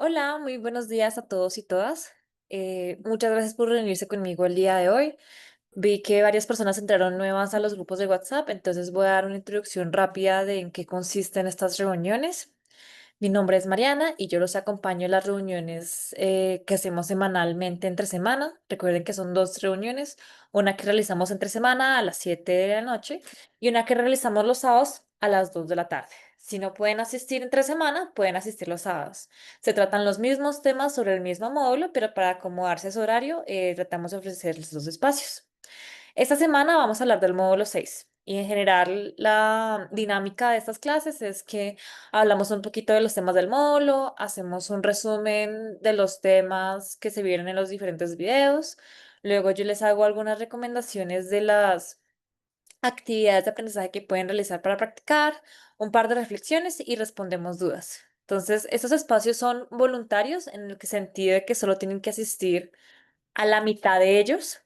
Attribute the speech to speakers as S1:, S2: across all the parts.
S1: Hola, muy buenos días a todos y todas. Muchas gracias por reunirse conmigo el día de hoy. Vi que varias personas entraron nuevas a los grupos de WhatsApp, entonces voy a dar una introducción rápida de en qué consisten estas reuniones. Mi nombre es Mariana y yo los acompaño en las reuniones que hacemos semanalmente entre semana. Recuerden que son dos reuniones, una que realizamos entre semana a las 7 de la noche y una que realizamos los sábados a las 2 de la tarde. Si no pueden asistir entre semana, pueden asistir los sábados. Se tratan los mismos temas sobre el mismo módulo, pero para acomodarse a su horario, tratamos de ofrecerles dos espacios. Esta semana vamos a hablar del módulo 6 y en general la dinámica de estas clases es que hablamos un poquito de los temas del módulo, hacemos un resumen de los temas que se vieron en los diferentes videos, luego yo les hago algunas recomendaciones de las actividades de aprendizaje que pueden realizar para practicar, un par de reflexiones y respondemos dudas. Entonces, estos espacios son voluntarios en el sentido de que solo tienen que asistir a la mitad de ellos,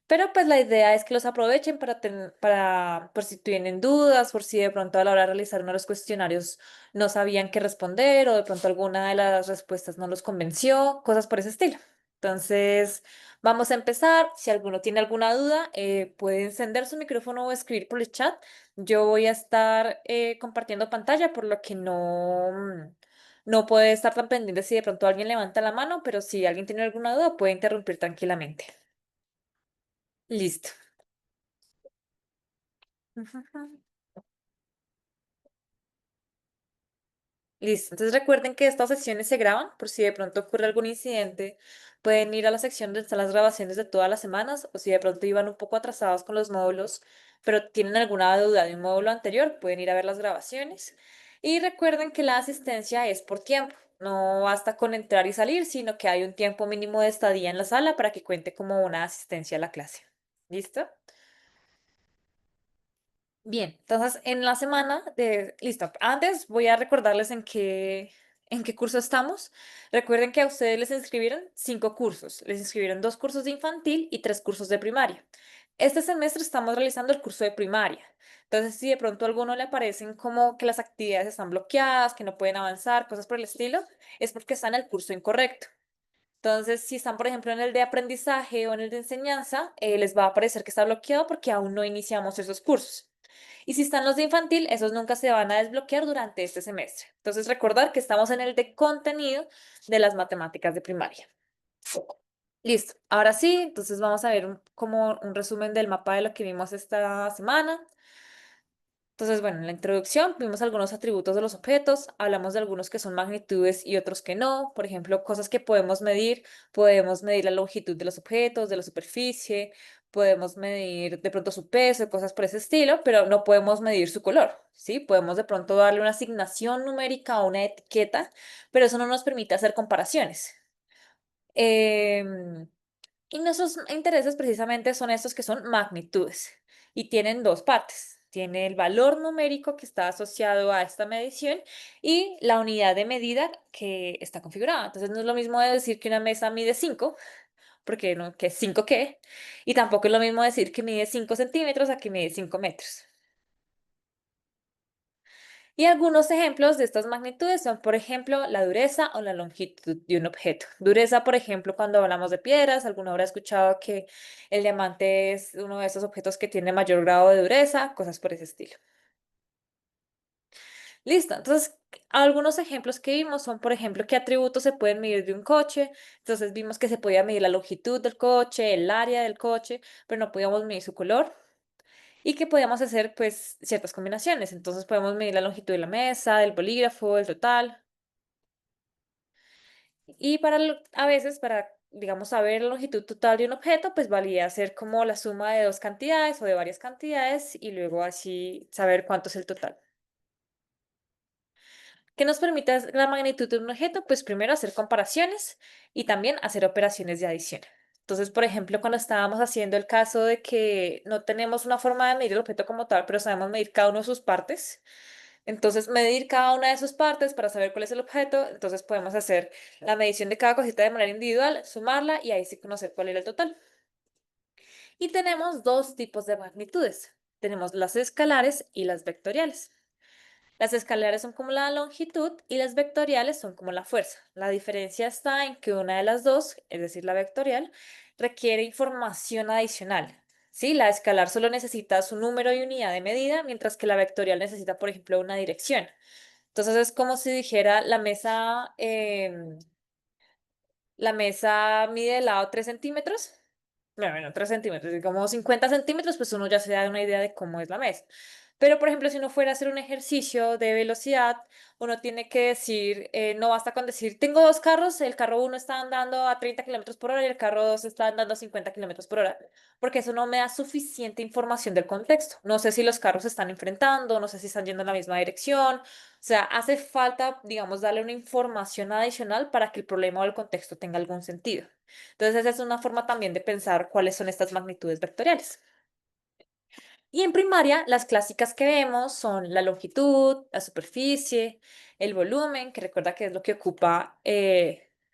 S1: pero pues la idea es que los aprovechen por si tienen dudas, por si de pronto a la hora de realizar uno de los cuestionarios no sabían qué responder o de pronto alguna de las respuestas no los convenció, cosas por ese estilo. Entonces, vamos a empezar. Si alguno tiene alguna duda, puede encender su micrófono o escribir por el chat. Yo voy a estar compartiendo pantalla, por lo que no puede estar tan pendiente si de pronto alguien levanta la mano, pero si alguien tiene alguna duda, puede interrumpir tranquilamente. Listo. Ujú. Listo. Entonces recuerden que estas sesiones se graban por si de pronto ocurre algún incidente. Pueden ir a la sección donde están las grabaciones de todas las semanas o si de pronto iban un poco atrasados con los módulos, pero tienen alguna duda de un módulo anterior, pueden ir a ver las grabaciones. Y recuerden que la asistencia es por tiempo. No basta con entrar y salir, sino que hay un tiempo mínimo de estadía en la sala para que cuente como una asistencia a la clase. ¿Listo? Bien, entonces en la semana de... Listo, antes voy a recordarles en qué curso estamos. Recuerden que a ustedes les inscribieron 5 cursos. Les inscribieron 2 cursos de infantil y 3 cursos de primaria. Este semestre estamos realizando el curso de primaria. Entonces, si de pronto a alguno le parecen como que las actividades están bloqueadas, que no pueden avanzar, cosas por el estilo, es porque están en el curso incorrecto. Entonces, si están, por ejemplo, en el de aprendizaje o en el de enseñanza, les va a parecer que está bloqueado porque aún no iniciamos esos cursos. Y si están los de infantil, esos nunca se van a desbloquear durante este semestre. Entonces, recordar que estamos en el de contenido de las matemáticas de primaria. Listo. Ahora sí, entonces vamos a ver como un resumen del mapa de lo que vimos esta semana. Entonces, bueno, en la introducción vimos algunos atributos de los objetos, hablamos de algunos que son magnitudes y otros que no. Por ejemplo, cosas que podemos medir la longitud de los objetos, de la superficie, podemos medir de pronto su peso, cosas por ese estilo, pero no podemos medir su color, ¿sí? Podemos de pronto darle una asignación numérica o una etiqueta, pero eso no nos permite hacer comparaciones. Em, y nuestros intereses precisamente son estos que son magnitudes y tienen dos partes. Tiene el valor numérico que está asociado a esta medición y la unidad de medida que está configurada. Entonces no es lo mismo decir que una mesa mide 5, porque no, que 5 qué, y tampoco es lo mismo decir que mide 5 centímetros a que mide 5 metros. Y algunos ejemplos de estas magnitudes son, por ejemplo, la dureza o la longitud de un objeto. Dureza, por ejemplo, cuando hablamos de piedras, alguno habrá escuchado que el diamante es uno de esos objetos que tiene mayor grado de dureza, cosas por ese estilo. Listo, entonces algunos ejemplos que vimos son, por ejemplo, qué atributos se pueden medir de un coche. Entonces vimos que se podía medir la longitud del coche, el área del coche, pero no podíamos medir su color. Y que podíamos hacer pues ciertas combinaciones. Entonces podemos medir la longitud de la mesa, del bolígrafo, el total. Y a veces para, digamos, saber la longitud total de un objeto, pues valía hacer como la suma de dos cantidades o de varias cantidades y luego así saber cuánto es el total. ¿Qué nos permite la magnitud de un objeto? Pues primero hacer comparaciones y también hacer operaciones de adición. Entonces, por ejemplo, cuando estábamos haciendo el caso de que no tenemos una forma de medir el objeto como tal, pero sabemos medir cada una de sus partes, entonces medir cada una de sus partes para saber cuál es el objeto, entonces podemos hacer la medición de cada cosita de manera individual, sumarla y ahí sí conocer cuál era el total. Y tenemos dos tipos de magnitudes. Tenemos las escalares y las vectoriales. Las escalares son como la longitud y las vectoriales son como la fuerza. La diferencia está en que una de las dos, es decir, la vectorial, requiere información adicional. ¿Sí? La escalar solo necesita su número y unidad de medida, mientras que la vectorial necesita, por ejemplo, una dirección. Entonces es como si dijera la mesa mide de lado 3 centímetros. Bueno, 3 centímetros, digamos 50 centímetros, pues uno ya se da una idea de cómo es la mesa. Pero, por ejemplo, si uno fuera a hacer un ejercicio de velocidad, uno tiene que decir, no basta con decir, tengo dos carros, el carro uno está andando a 30 kilómetros por hora y el carro dos está andando a 50 kilómetros por hora, porque eso no me da suficiente información del contexto. No sé si los carros se están enfrentando, no sé si están yendo en la misma dirección. O sea, hace falta, digamos, darle una información adicional para que el problema o el contexto tenga algún sentido. Entonces, esa es una forma también de pensar cuáles son estas magnitudes vectoriales. Y en primaria, las clásicas que vemos son la longitud, la superficie, el volumen, que recuerda que es lo que ocupa,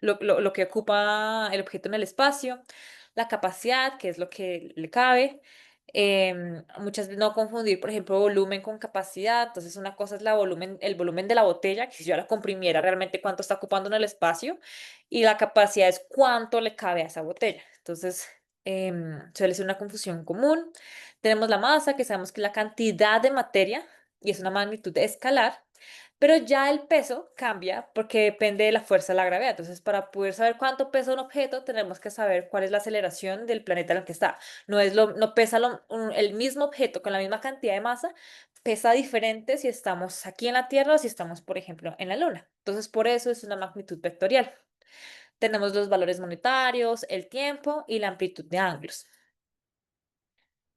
S1: lo que ocupa el objeto en el espacio, la capacidad, que es lo que le cabe. Muchas veces no confundir, por ejemplo, volumen con capacidad. Entonces, una cosa es el volumen de la botella, que si yo la comprimiera realmente cuánto está ocupando en el espacio, y la capacidad es cuánto le cabe a esa botella. Entonces, suele ser una confusión común. Tenemos la masa, que sabemos que es la cantidad de materia y es una magnitud escalar, pero ya el peso cambia porque depende de la fuerza de la gravedad. Entonces, para poder saber cuánto pesa un objeto, tenemos que saber cuál es la aceleración del planeta en el que está. No pesa el mismo objeto con la misma cantidad de masa, pesa diferente si estamos aquí en la Tierra o si estamos, por ejemplo, en la Luna. Entonces, por eso es una magnitud vectorial. Tenemos los valores monetarios, el tiempo y la amplitud de ángulos.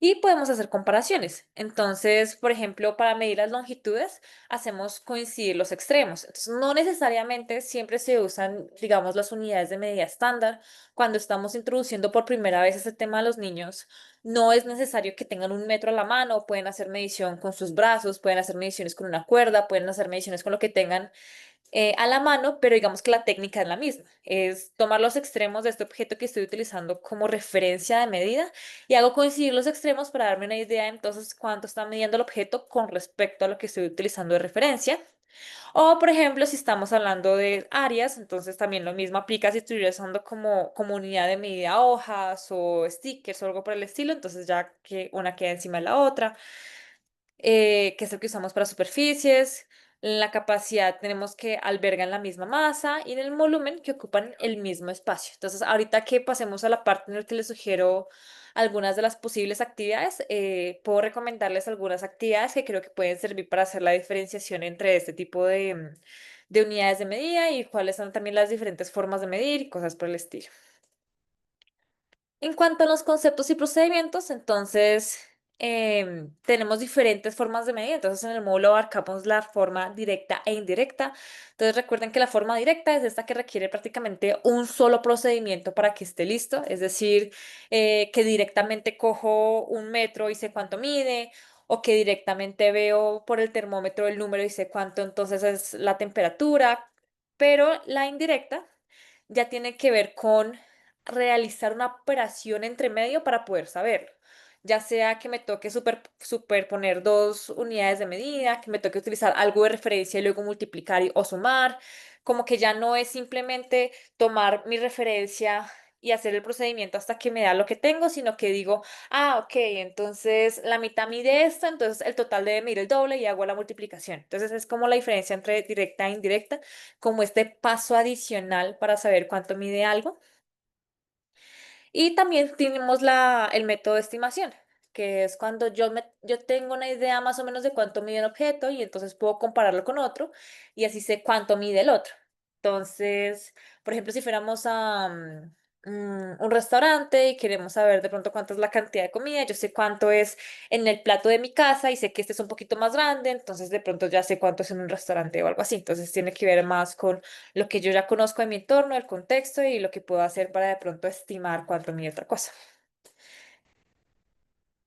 S1: Y podemos hacer comparaciones. Entonces, por ejemplo, para medir las longitudes, hacemos coincidir los extremos. Entonces, no necesariamente siempre se usan, digamos, las unidades de medida estándar. Cuando estamos introduciendo por primera vez ese tema a los niños, no es necesario que tengan un metro a la mano, pueden hacer medición con sus brazos, pueden hacer mediciones con una cuerda, pueden hacer mediciones con lo que tengan a la mano, pero digamos que la técnica es la misma. Es tomar los extremos de este objeto que estoy utilizando como referencia de medida y hago coincidir los extremos para darme una idea entonces cuánto está midiendo el objeto con respecto a lo que estoy utilizando de referencia. O, por ejemplo, si estamos hablando de áreas, entonces también lo mismo aplica si estuviera usando como unidad de medida hojas o stickers o algo por el estilo, entonces ya que una queda encima de la otra, que es el que usamos para superficies. La capacidad tenemos que albergan la misma masa y en el volumen que ocupan el mismo espacio. Entonces, ahorita que pasemos a la parte en la que les sugiero algunas de las posibles actividades, puedo recomendarles algunas actividades que creo que pueden servir para hacer la diferenciación entre este tipo de unidades de medida y cuáles son también las diferentes formas de medir y cosas por el estilo. En cuanto a los conceptos y procedimientos, entonces tenemos diferentes formas de medir. Entonces, en el módulo abarcamos la forma directa e indirecta. Entonces, recuerden que la forma directa es esta que requiere prácticamente un solo procedimiento para que esté listo. Es decir, que directamente cojo un metro y sé cuánto mide, o que directamente veo por el termómetro el número y sé cuánto entonces es la temperatura. Pero la indirecta ya tiene que ver con realizar una operación entre medio para poder saberlo. Ya sea que me toque superponer dos unidades de medida, que me toque utilizar algo de referencia y luego multiplicar o sumar, como que ya no es simplemente tomar mi referencia y hacer el procedimiento hasta que me da lo que tengo, sino que digo, ah, ok, entonces la mitad mide esto, entonces el total debe medir el doble y hago la multiplicación. Entonces es como la diferencia entre directa e indirecta, como este paso adicional para saber cuánto mide algo. Y también tenemos el método de estimación, que es cuando yo tengo una idea más o menos de cuánto mide un objeto y entonces puedo compararlo con otro y así sé cuánto mide el otro. Entonces, por ejemplo, si fuéramos a un restaurante y queremos saber de pronto cuánto es la cantidad de comida, yo sé cuánto es en el plato de mi casa y sé que este es un poquito más grande, entonces de pronto ya sé cuánto es en un restaurante o algo así. Entonces tiene que ver más con lo que yo ya conozco de mi entorno, el contexto y lo que puedo hacer para de pronto estimar cuánto mide otra cosa.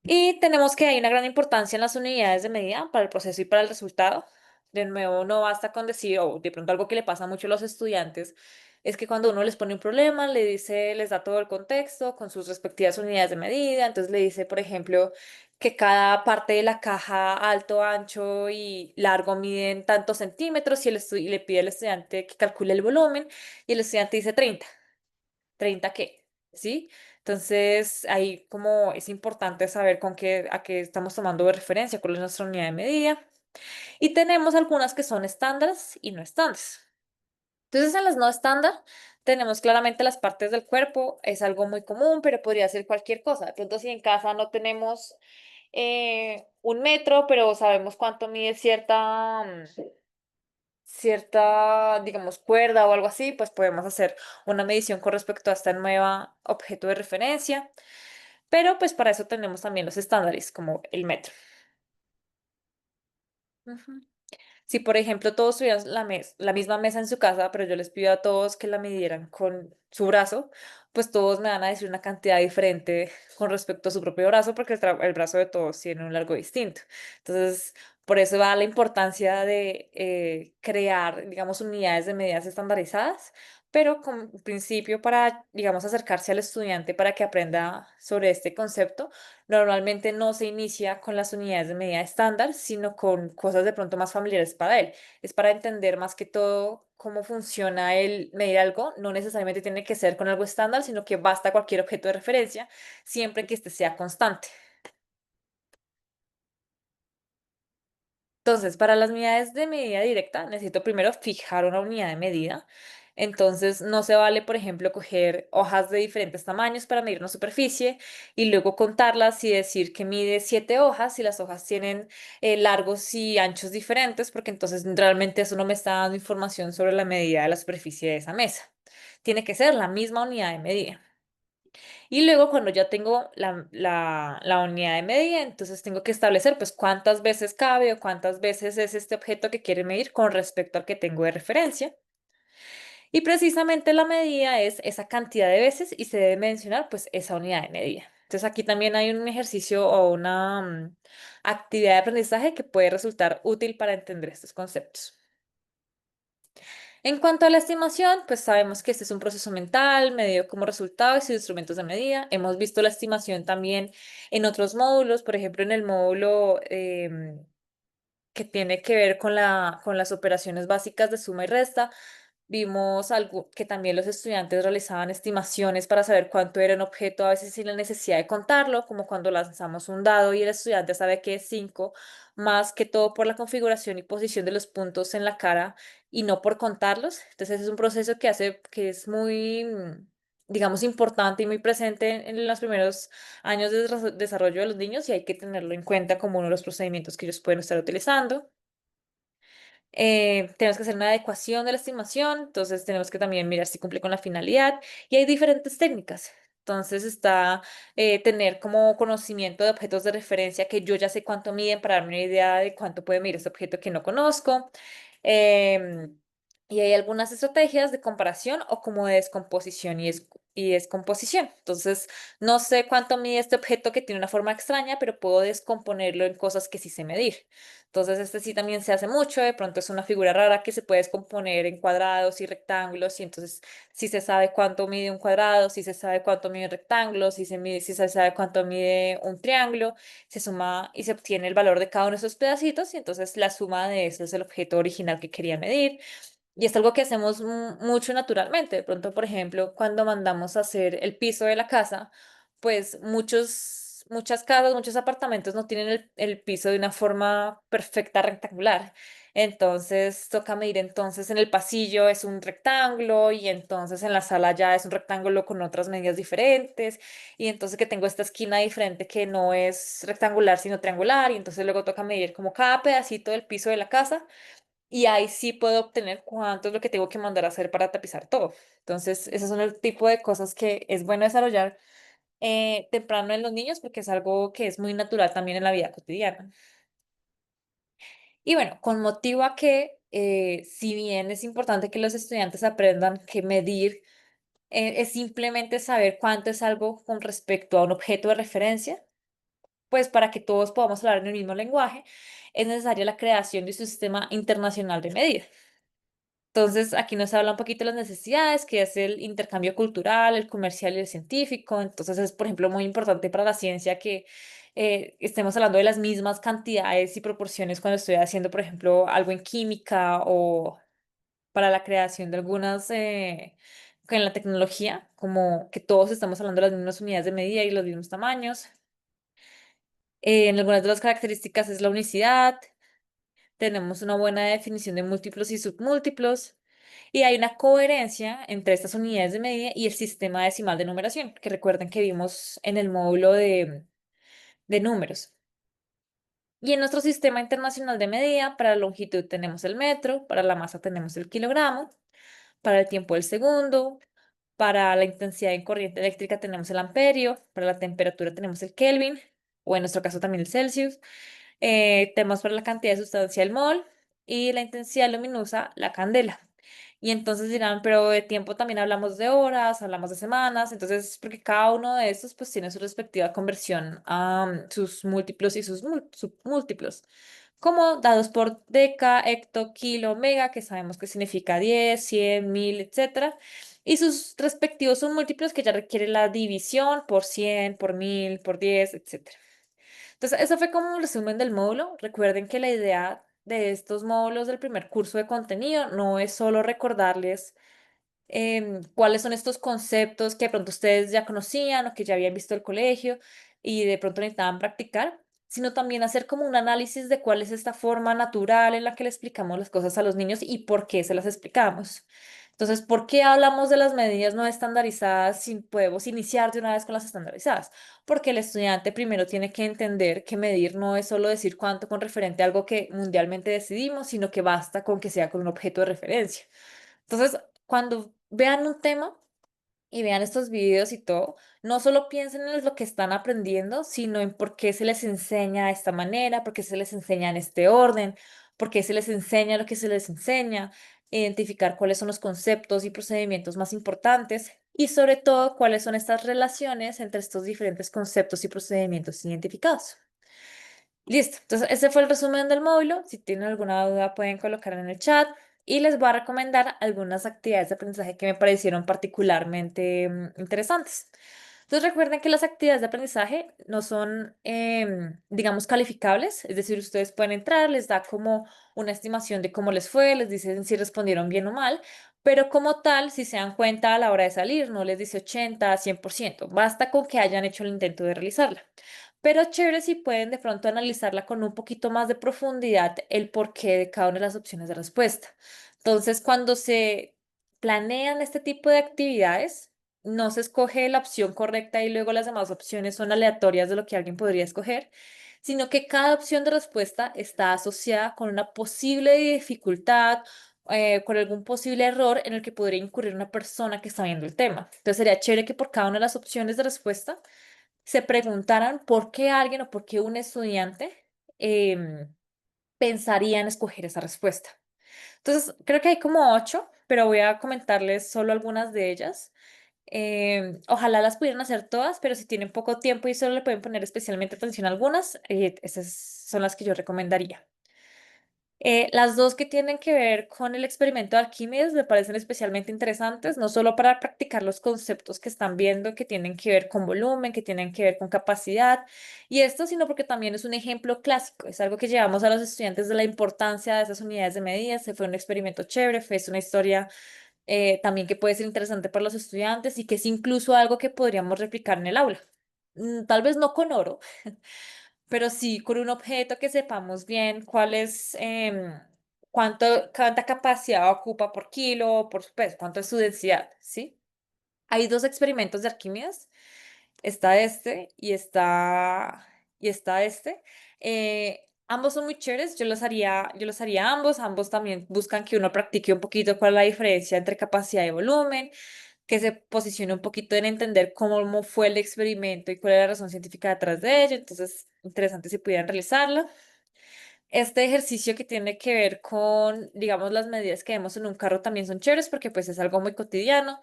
S1: Y tenemos que hay una gran importancia en las unidades de medida para el proceso y para el resultado. De nuevo, no basta con decir, o de pronto algo que le pasa mucho a los estudiantes, es que cuando uno les pone un problema, le dice, les da todo el contexto con sus respectivas unidades de medida, entonces le dice, por ejemplo, que cada parte de la caja alto, ancho y largo miden tantos centímetros y le pide al estudiante que calcule el volumen y el estudiante dice 30. ¿30 qué? ¿Sí? Entonces, ahí como es importante saber a qué estamos tomando de referencia, cuál es nuestra unidad de medida. Y tenemos algunas que son estándares y no estándares. Entonces, en las no estándar tenemos claramente las partes del cuerpo, es algo muy común, pero podría ser cualquier cosa. De pronto, si en casa no tenemos 1 metro, pero sabemos cuánto mide cierta, digamos, cuerda o algo así, pues podemos hacer una medición con respecto a este nuevo objeto de referencia. Pero pues para eso tenemos también los estándares, como el metro. Ujú. Si, por ejemplo, todos tuvieran la misma mesa en su casa, pero yo les pido a todos que la midieran con su brazo, pues todos me van a decir una cantidad diferente con respecto a su propio brazo, porque el brazo de todos tiene un largo distinto. Entonces, por eso va la importancia de crear, digamos, unidades de medidas estandarizadas, pero con principio para, digamos, acercarse al estudiante para que aprenda sobre este concepto. Normalmente no se inicia con las unidades de medida estándar, sino con cosas de pronto más familiares para él. Es para entender más que todo cómo funciona el medir algo. No necesariamente tiene que ser con algo estándar, sino que basta cualquier objeto de referencia, siempre que este sea constante. Entonces, para las unidades de medida directa, necesito primero fijar una unidad de medida. Entonces, no se vale, por ejemplo, coger hojas de diferentes tamaños para medir una superficie y luego contarlas y decir que mide 7 hojas y las hojas tienen largos y anchos diferentes, porque entonces realmente eso no me está dando información sobre la medida de la superficie de esa mesa. Tiene que ser la misma unidad de medida. Y luego cuando ya tengo la unidad de medida, entonces tengo que establecer pues cuántas veces cabe o cuántas veces es este objeto que quiere medir con respecto al que tengo de referencia. Y precisamente la medida es esa cantidad de veces y se debe mencionar pues esa unidad de medida. Entonces aquí también hay un ejercicio o una actividad de aprendizaje que puede resultar útil para entender estos conceptos. En cuanto a la estimación, pues sabemos que este es un proceso mental, medido como resultado y sus instrumentos de medida. Hemos visto la estimación también en otros módulos, por ejemplo, en el módulo que tiene que ver con con las operaciones básicas de suma y resta. Vimos algo que también los estudiantes realizaban estimaciones para saber cuánto era un objeto, a veces sin la necesidad de contarlo, como cuando lanzamos un dado y el estudiante sabe que es 5, más que todo por la configuración y posición de los puntos en la cara y no por contarlos. Entonces es un proceso que hace que es muy, digamos, importante y muy presente en los primeros años de desarrollo de los niños y hay que tenerlo en cuenta como uno de los procedimientos que ellos pueden estar utilizando. Tenemos que hacer una adecuación de la estimación, entonces tenemos que también mirar si cumple con la finalidad y hay diferentes técnicas. Entonces está tener como conocimiento de objetos de referencia que yo ya sé cuánto miden para darme una idea de cuánto puede medir este objeto que no conozco. Em, y hay algunas estrategias de comparación o como de descomposición y descomposición. Entonces, no sé cuánto mide este objeto que tiene una forma extraña, pero puedo descomponerlo en cosas que sí sé medir. Entonces, este sí también se hace mucho, de pronto es una figura rara que se puede descomponer en cuadrados y rectángulos, y entonces si se sabe cuánto mide un cuadrado, si se sabe cuánto mide un rectángulo, si se sabe cuánto mide un triángulo, se suma y se obtiene el valor de cada uno de esos pedacitos, y entonces la suma de eso es el objeto original que quería medir. Y es algo que hacemos mucho naturalmente. De pronto, por ejemplo, cuando mandamos a hacer el piso de la casa, pues muchas casas, muchos apartamentos no tienen el piso de una forma perfecta rectangular. Entonces toca medir entonces en el pasillo es un rectángulo y entonces en la sala ya es un rectángulo con otras medidas diferentes y entonces que tengo esta esquina diferente que no es rectangular sino triangular y entonces luego toca medir como cada pedacito del piso de la casa y ahí sí puedo obtener cuánto es lo que tengo que mandar a hacer para tapizar todo. Entonces, esos son el tipo de cosas que es bueno desarrollar temprano en los niños porque es algo que es muy natural también en la vida cotidiana. Y bueno, con motivo a que, si bien es importante que los estudiantes aprendan que medir es simplemente saber cuánto es algo con respecto a un objeto de referencia, pues para que todos podamos hablar en el mismo lenguaje, es necesaria la creación de un sistema internacional de medida. Entonces, aquí nos habla un poquito de las necesidades, que es el intercambio cultural, el comercial y el científico. Entonces, es, por ejemplo, muy importante para la ciencia que estemos hablando de las mismas cantidades y proporciones cuando estoy haciendo, por ejemplo, algo en química o para la creación de algunas, en la tecnología, como que todos estamos hablando de las mismas unidades de medida y los mismos tamaños. En algunas de las características es la unicidad, tenemos una buena definición de múltiplos y submúltiplos, y hay una coherencia entre estas unidades de medida y el sistema decimal de numeración, que recuerden que vimos en el módulo de números. Y en nuestro sistema internacional de medida, para la longitud tenemos el metro, para la masa tenemos el kilogramo, para el tiempo el segundo, para la intensidad en corriente eléctrica tenemos el amperio, para la temperatura tenemos el Kelvin, o en nuestro caso también el Celsius. Tenemos para la cantidad de sustancia el mol y la intensidad luminosa la candela. Y entonces dirán, pero de tiempo también hablamos de horas, hablamos de semanas, entonces porque cada uno de estos pues tiene su respectiva conversión a sus múltiplos y sus submúltiplos, como dados por deca, hecto, kilo, mega, que sabemos que significa 10, 100, 1000, etcétera, y sus respectivos submúltiplos que ya requieren la división por 100, por 1000, por 10, etcétera. Entonces, eso fue como un resumen del módulo. Recuerden que la idea de estos módulos del primer curso de contenido no es solo recordarles cuáles son estos conceptos que de pronto ustedes ya conocían o que ya habían visto el colegio y de pronto necesitaban practicar, sino también hacer como un análisis de cuál es esta forma natural en la que le explicamos las cosas a los niños y por qué se las explicamos. Entonces, ¿por qué hablamos de las medidas no estandarizadas si podemos iniciar de una vez con las estandarizadas? Porque el estudiante primero tiene que entender que medir no es solo decir cuánto con referente a algo que mundialmente decidimos, sino que basta con que sea con un objeto de referencia. Entonces, cuando vean un tema y vean estos videos y todo, no solo piensen en lo que están aprendiendo, sino en por qué se les enseña de esta manera, por qué se les enseña en este orden, por qué se les enseña lo que se les enseña, identificar cuáles son los conceptos y procedimientos más importantes y sobre todo cuáles son estas relaciones entre estos diferentes conceptos y procedimientos identificados. Listo, entonces ese fue el resumen del módulo. Si tienen alguna duda pueden colocar en el chat y les voy a recomendar algunas actividades de aprendizaje que me parecieron particularmente interesantes. Entonces recuerden que las actividades de aprendizaje no son, digamos, calificables, es decir, ustedes pueden entrar, les da como una estimación de cómo les fue, les dicen si respondieron bien o mal, pero como tal, si se dan cuenta a la hora de salir, no les dice 80, 100%, basta con que hayan hecho el intento de realizarla. Pero chévere si pueden de pronto analizarla con un poquito más de profundidad el porqué de cada una de las opciones de respuesta. Entonces, cuando se planean este tipo de actividades, no se escoge la opción correcta y luego las demás opciones son aleatorias de lo que alguien podría escoger, sino que cada opción de respuesta está asociada con una posible dificultad, con algún posible error en el que podría incurrir una persona que está viendo el tema. Entonces, sería chévere que por cada una de las opciones de respuesta se preguntaran por qué alguien o por qué un estudiante pensaría en escoger esa respuesta. Entonces, creo que hay como 8, pero voy a comentarles solo algunas de ellas. Ojalá las pudieran hacer todas, pero si tienen poco tiempo y solo le pueden poner especialmente atención a algunas, esas son las que yo recomendaría. Las dos que tienen que ver con el experimento de Arquímedes me parecen especialmente interesantes, no solo para practicar los conceptos que están viendo, que tienen que ver con volumen, que tienen que ver con capacidad, y esto, sino porque también es un ejemplo clásico, es algo que llevamos a los estudiantes de la importancia de esas unidades de medida. Se fue un experimento chévere, fue es una historia también que puede ser interesante para los estudiantes y que es incluso algo que podríamos replicar en el aula. Tal vez no con oro, pero sí con un objeto que sepamos bien cuál es, cuánta capacidad ocupa por kilo, por peso, cuánto es su densidad, ¿sí? Hay dos experimentos de Arquímedes, está este y está este. Ambos son muy chéveres, yo los haría ambos, ambos también buscan que uno practique un poquito cuál es la diferencia entre capacidad y volumen, que se posicione un poquito en entender cómo fue el experimento y cuál es la razón científica detrás de ello. Entonces, interesante si pudieran realizarlo. Este ejercicio que tiene que ver con, digamos, las medidas que vemos en un carro también son chéveres porque pues es algo muy cotidiano.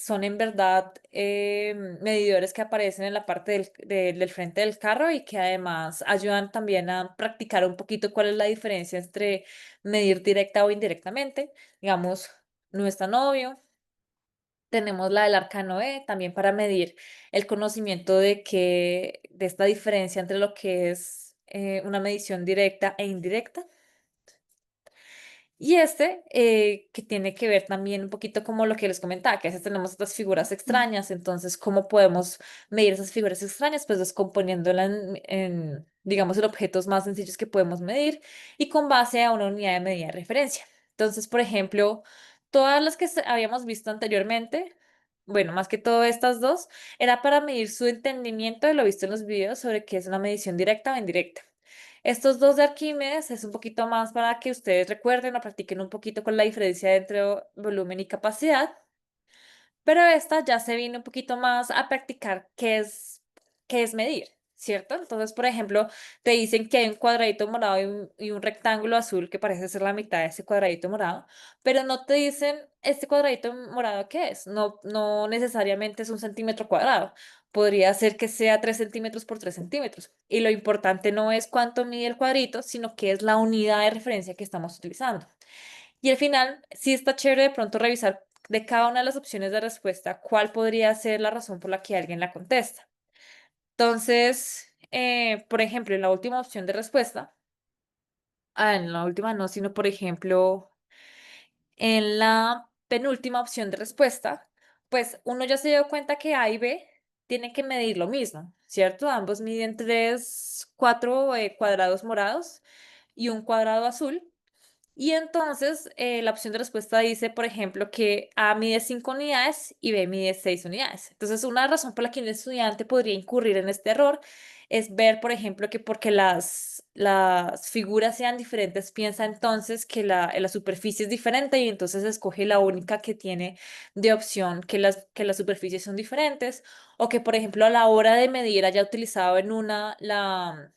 S1: Son en verdad medidores que aparecen en la parte del frente del carro y que además ayudan también a practicar un poquito cuál es la diferencia entre medir directa o indirectamente. Digamos, no es tan obvio. Tenemos la del arca Noé también para medir el conocimiento de esta diferencia entre lo que es una medición directa e indirecta. Y que tiene que ver también un poquito como lo que les comentaba, que a veces tenemos estas figuras extrañas, entonces, ¿cómo podemos medir esas figuras extrañas? Pues descomponiéndolas digamos, en objetos más sencillos que podemos medir y con base a una unidad de medida de referencia. Entonces, por ejemplo, todas las que habíamos visto anteriormente, bueno, más que todo estas dos, era para medir su entendimiento de lo visto en los videos sobre qué es una medición directa o indirecta. Estos dos de Arquímedes es un poquito más para que ustedes recuerden o practiquen un poquito con la diferencia entre volumen y capacidad, pero esta ya se viene un poquito más a practicar qué es medir, ¿cierto? Entonces, por ejemplo, te dicen que hay un cuadradito morado y un rectángulo azul que parece ser la mitad de ese cuadradito morado, pero no te dicen este cuadradito morado qué es. No, no necesariamente es un centímetro cuadrado. Podría ser que sea 3 centímetros por 3 centímetros. Y lo importante no es cuánto mide el cuadrito, sino que es la unidad de referencia que estamos utilizando. Y al final, sí está chévere de pronto revisar de cada una de las opciones de respuesta cuál podría ser la razón por la que alguien la contesta. Entonces, por ejemplo, en la última opción de respuesta, en la última no, sino por ejemplo, en la penúltima opción de respuesta, pues uno ya se dio cuenta que A y B tienen que medir lo mismo, ¿cierto? Ambos miden cuatro cuadrados morados y un cuadrado azul. Y entonces la opción de respuesta dice, por ejemplo, que A mide 5 unidades y B mide 6 unidades. Entonces, una razón por la que un estudiante podría incurrir en este error es ver, por ejemplo, que porque las figuras sean diferentes, piensa entonces que la superficie es diferente y entonces escoge la única que tiene de opción que las superficies son diferentes. O que, por ejemplo, a la hora de medir haya utilizado en una la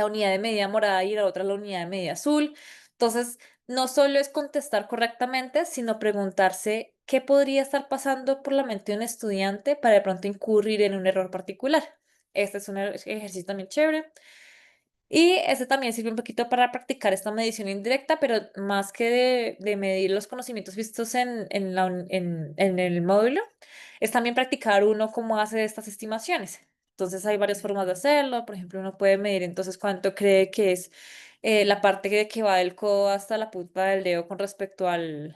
S1: unidad de medida morada y la otra la unidad de medida azul. Entonces, no solo es contestar correctamente, sino preguntarse qué podría estar pasando por la mente de un estudiante para de pronto incurrir en un error particular. Este es un ejercicio también chévere. Y ese también sirve un poquito para practicar esta medición indirecta, pero más que de medir los conocimientos vistos en el módulo, es también practicar uno cómo hace estas estimaciones. Entonces hay varias formas de hacerlo. Por ejemplo, uno puede medir entonces cuánto cree que es la parte que va del codo hasta la punta del dedo con respecto al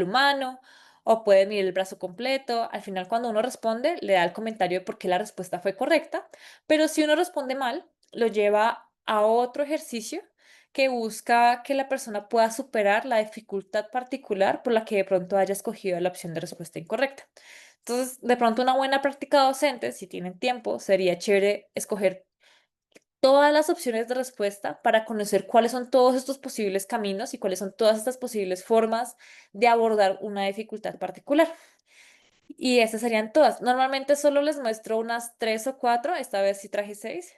S1: humano, o puede medir el brazo completo. Al final, cuando uno responde, le da el comentario de por qué la respuesta fue correcta, pero si uno responde mal, lo lleva a otro ejercicio que busca que la persona pueda superar la dificultad particular por la que de pronto haya escogido la opción de respuesta incorrecta. Entonces, de pronto una buena práctica docente, si tienen tiempo, sería chévere escoger todas las opciones de respuesta para conocer cuáles son todos estos posibles caminos y cuáles son todas estas posibles formas de abordar una dificultad particular. Y esas serían todas. Normalmente solo les muestro unas 3 o 4, esta vez sí traje 6,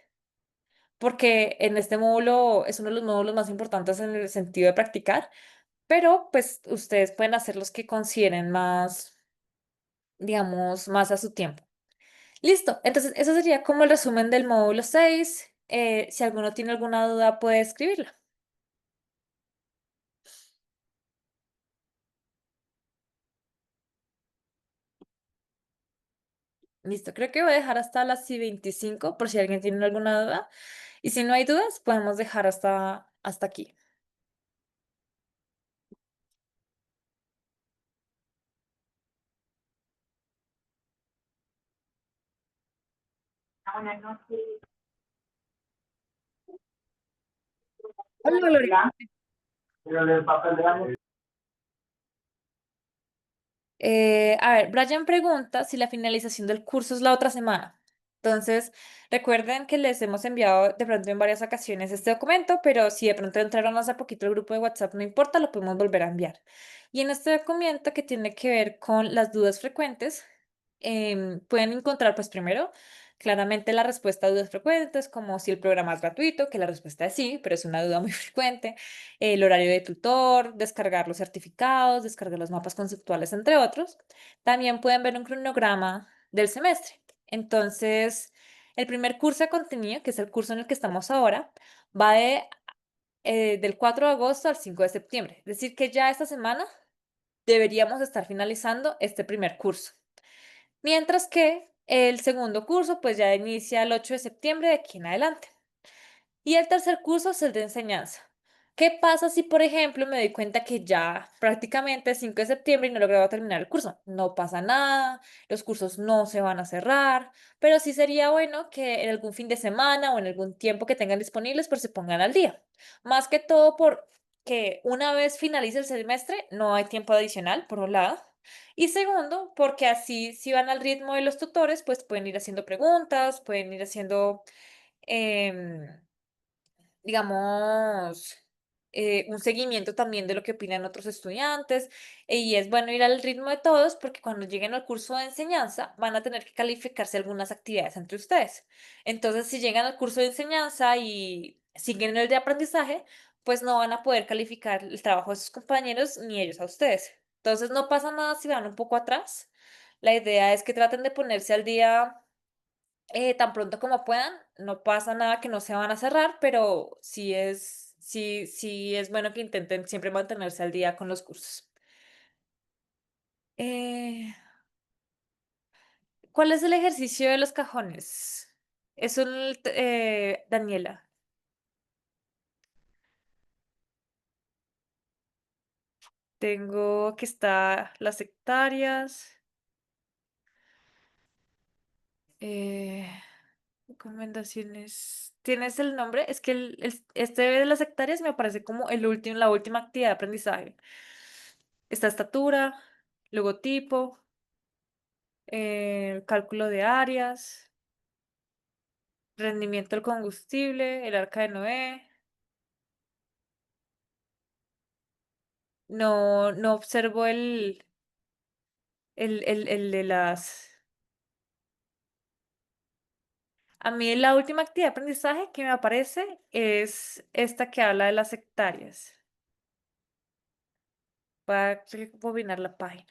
S1: porque en este módulo es uno de los módulos más importantes en el sentido de practicar, pero pues ustedes pueden hacer los que consideren más, digamos, más a su tiempo. Listo, entonces eso sería como el resumen del módulo 6. Si alguno tiene alguna duda, puede escribirla. Listo, creo que voy a dejar hasta las y 25 por si alguien tiene alguna duda. Y si no hay dudas, podemos dejar hasta aquí. Hola, Gloria. A ver, Brian pregunta si la finalización del curso es la otra semana. Entonces, recuerden que les hemos enviado de pronto en varias ocasiones este documento, pero si de pronto entraron hace poquito el grupo de WhatsApp, no importa, lo podemos volver a enviar. Y en este documento que tiene que ver con las dudas frecuentes, pueden encontrar, pues primero, Claramente la respuesta a dudas frecuentes, como si el programa es gratuito, que la respuesta es sí, pero es una duda muy frecuente, el horario de tutor, descargar los certificados, descargar los mapas conceptuales, entre otros. También pueden ver un cronograma del semestre. Entonces, el primer curso de contenido, que es el curso en el que estamos ahora, va del 4 de agosto al 5 de septiembre. Es decir, que ya esta semana deberíamos estar finalizando este primer curso. Mientras que el segundo curso, pues ya inicia el 8 de septiembre de aquí en adelante. Y el tercer curso es el de enseñanza. ¿Qué pasa si, por ejemplo, me doy cuenta que ya prácticamente es 5 de septiembre y no logro terminar el curso? No pasa nada, los cursos no se van a cerrar, pero sí sería bueno que en algún fin de semana o en algún tiempo que tengan disponibles, pues se pongan al día. Más que todo porque una vez finalice el semestre, no hay tiempo adicional, por un lado. Y segundo, porque así si van al ritmo de los tutores, pues pueden ir haciendo preguntas, pueden ir haciendo... em, digamos, un seguimiento también de lo que opinan otros estudiantes, y es bueno ir al ritmo de todos porque cuando lleguen al curso de enseñanza van a tener que calificarse algunas actividades entre ustedes. Entonces, si llegan al curso de enseñanza y siguen el de aprendizaje, pues no van a poder calificar el trabajo de sus compañeros ni ellos a ustedes. Entonces, no pasa nada si van un poco atrás. La idea es que traten de ponerse al día tan pronto como puedan, no pasa nada que no se van a cerrar, pero sí es bueno que intenten siempre mantenerse al día con los cursos. Eh, ¿Cuál es el ejercicio de los cajones? Es un, Daniela, tengo que está las hectáreas, eh, recomendaciones. ¿Tienes el nombre? Es que este de las hectáreas me aparece como la última actividad de aprendizaje. Está estatura, logotipo, cálculo de áreas, rendimiento del combustible, el arca de Noé. No observo el de las... A mí la última actividad de aprendizaje que me aparece es esta que habla de las hectáreas. Voy a rebobinar la página.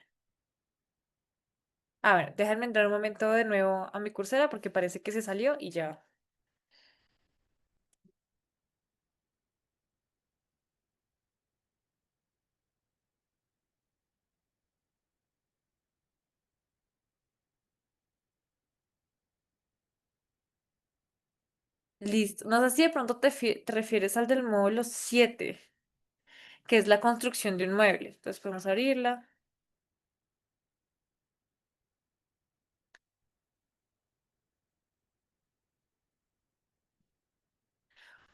S1: A ver, déjenme entrar un momento de nuevo a mi cursera porque parece que se salió y ya. Listo. No sé si de pronto te refieres al del módulo 7, que es la construcción de un mueble. Entonces podemos abrirla.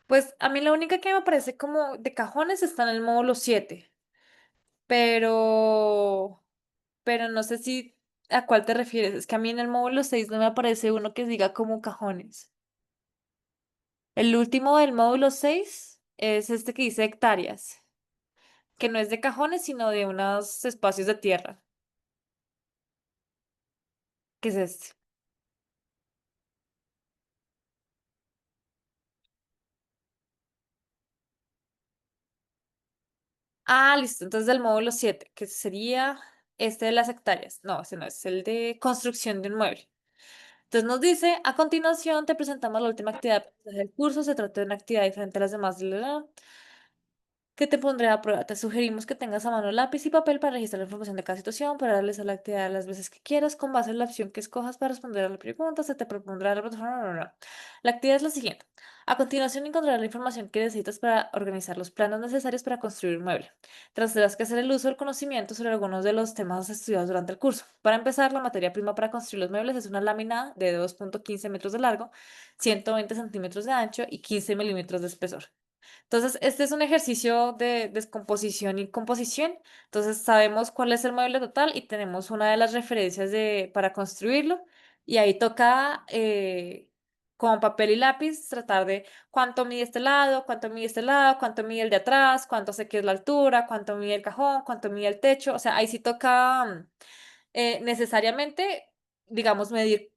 S1: Pues a mí la única que me parece como de cajones está en el módulo 7, pero, pero no sé si a cuál te refieres. Es que a mí en el módulo 6 no me aparece uno que diga como cajones. El último del módulo 6 es este que dice hectáreas, que no es de cajones, sino de unos espacios de tierra. ¿Qué es este? Ah, listo. Entonces del módulo 7, que sería este de las hectáreas. No, ese no es el de construcción de un mueble. Entonces nos dice, a continuación te presentamos la última actividad del curso, se trata de una actividad diferente a las demás, que te pondré a prueba. Te sugerimos que tengas a mano lápiz y papel para registrar la información de cada situación, para darles a la actividad las veces que quieras, con base en la opción que escojas para responder a la pregunta, se te propondrá la plataforma. La actividad es la siguiente. A continuación encontrarás la información que necesitas para organizar los planos necesarios para construir un mueble. Tendrás que hacer el uso del conocimiento sobre algunos de los temas estudiados durante el curso. Para empezar, la materia prima para construir los muebles es una lámina de 2,15 metros de largo, 120 centímetros de ancho y 15 milímetros de espesor. Entonces, este es un ejercicio de descomposición y composición. Entonces, sabemos cuál es el mueble total y tenemos una de las referencias para construirlo. Y ahí toca, con papel y lápiz, tratar de cuánto mide este lado, cuánto mide este lado, cuánto mide el de atrás, cuánto sé que es la altura, cuánto mide el cajón, cuánto mide el techo. O sea, ahí sí toca necesariamente, digamos, medir.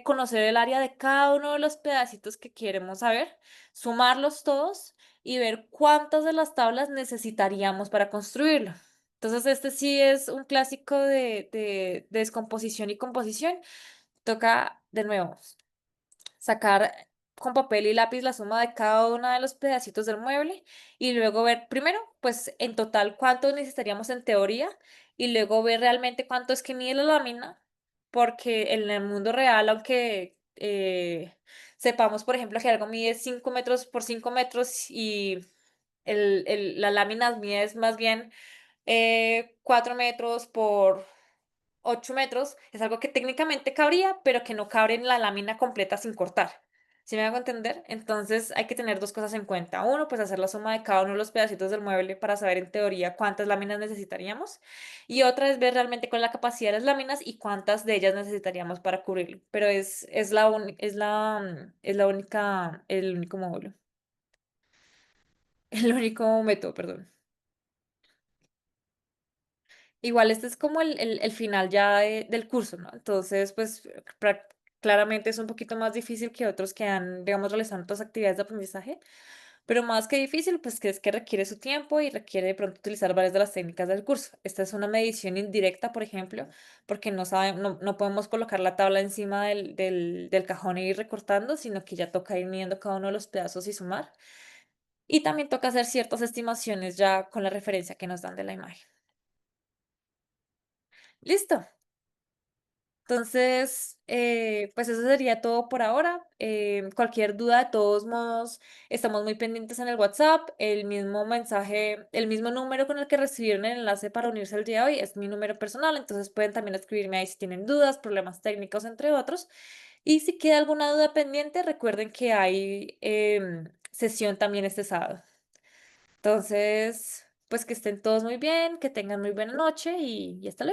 S1: conocer el área de cada uno de los pedacitos que queremos saber, sumarlos todos y ver cuántas de las tablas necesitaríamos para construirlo. Entonces, este sí es un clásico de descomposición y composición. Toca de nuevo sacar con papel y lápiz la suma de cada uno de los pedacitos del mueble y luego ver primero, pues en total cuánto necesitaríamos en teoría y luego ver realmente cuánto es que mide la lámina, porque en el mundo real, aunque sepamos, por ejemplo, que algo mide 5 metros por 5 metros y la lámina mide es más bien 4 metros por 8 metros, es algo que técnicamente cabría, pero que no cabe en la lámina completa sin cortar. ¿Sí me hago entender? Entonces hay que tener 2 cosas en cuenta. Uno, pues hacer la suma de cada uno de los pedacitos del mueble para saber en teoría cuántas láminas necesitaríamos. Y otra es ver realmente cuál es la capacidad de las láminas y cuántas de ellas necesitaríamos para cubrirlo. Pero es la única, el único módulo, el único método, perdón. Igual este es como el final ya del curso, ¿no? Entonces, pues, claramente es un poquito más difícil que otros que han, digamos, realizado otras actividades de aprendizaje, pero más que difícil, pues, que es que requiere su tiempo y requiere de pronto utilizar varias de las técnicas del curso. Esta es una medición indirecta, por ejemplo, porque no podemos colocar la tabla encima del cajón e ir recortando, sino que ya toca ir midiendo cada uno de los pedazos y sumar. Y también toca hacer ciertas estimaciones ya con la referencia que nos dan de la imagen. Listo. Entonces, pues eso sería todo por ahora. Cualquier duda, de todos modos, estamos muy pendientes en el WhatsApp. El mismo mensaje, el mismo número con el que recibieron el enlace para unirse el día de hoy es mi número personal, entonces pueden también escribirme ahí si tienen dudas, problemas técnicos, entre otros. Y si queda alguna duda pendiente, recuerden que hay sesión también este sábado. Entonces, pues que estén todos muy bien, que tengan muy buena noche y hasta luego.